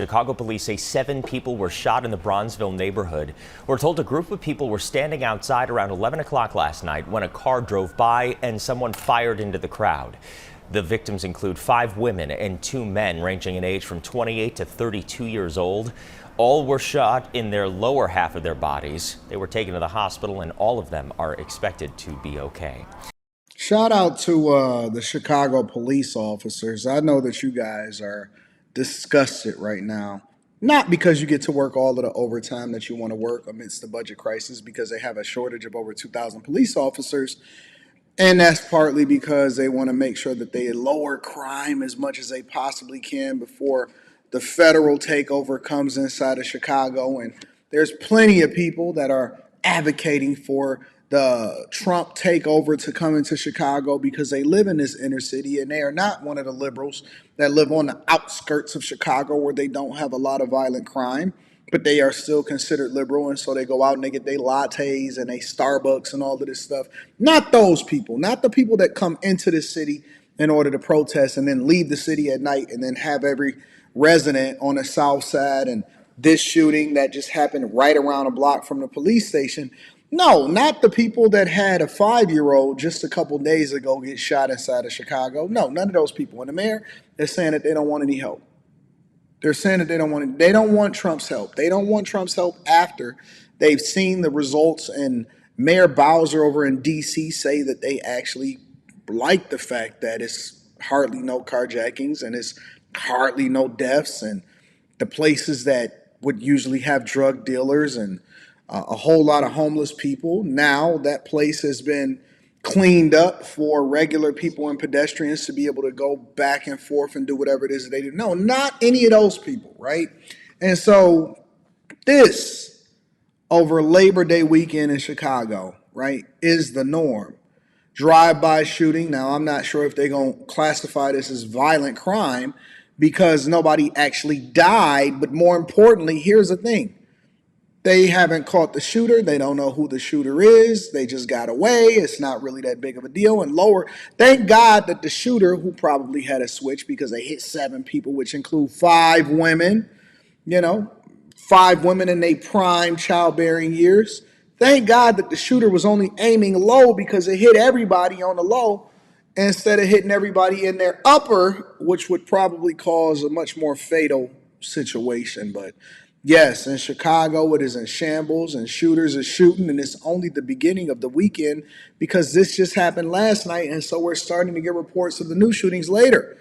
Chicago police say 7 people were shot in the Bronzeville neighborhood. We're told a group of people were standing outside around 11 o'clock last night when a car drove by and someone fired into the crowd. The victims include 5 women and 2 men ranging in age from 28 to 32 years old. All were shot in their lower half of their bodies. They were taken to the hospital and all of them are expected to be okay. Shout out to the Chicago police officers. I know that you guys are disgusted right now. Not because you get to work all of the overtime that you want to work amidst the budget crisis, because they have a shortage of over 2,000 police officers. And that's partly because they want to make sure that they lower crime as much as they possibly can before the federal takeover comes inside of Chicago. And there's plenty of people that are advocating for the Trump takeover to come into Chicago because they live in this inner city and they are not one of the liberals that live on the outskirts of Chicago where they don't have a lot of violent crime, but they are still considered liberal. And so they go out and they get their lattes and they Starbucks and all of this stuff. Not those people, not the people that come into the city in order to protest and then leave the city at night and then have every resident on the south side. And this shooting that just happened right around a block from the police station. No, not the people that had a 5-year-old just a couple days ago get shot inside of Chicago. No, none of those people. And the mayor is saying that they don't want any help. They're saying that they don't want Trump's help. They don't want Trump's help after they've seen the results. And Mayor Bowser over in D.C. say that they actually like the fact that it's hardly no carjackings and it's hardly no deaths, and the places that would usually have drug dealers and a whole lot of homeless people. Now that place has been cleaned up for regular people and pedestrians to be able to go back and forth and do whatever it is that they do. No, not any of those people, right? And so this over Labor Day weekend in Chicago, right, is the norm. Drive-by shooting. Now, I'm not sure if they're going to classify this as violent crime because nobody actually died. But more importantly, here's the thing. They haven't caught the shooter. They don't know who the shooter is. They just got away. It's not really that big of a deal. And lower, thank God that the shooter, who probably had a switch because they hit 7 people, which include 5 women, 5 women in their prime childbearing years. Thank God that the shooter was only aiming low because it hit everybody on the low instead of hitting everybody in their upper, which would probably cause a much more fatal situation. But yes, in Chicago, it is in shambles and shooters are shooting, and it's only the beginning of the weekend because this just happened last night. And so we're starting to get reports of the new shootings later.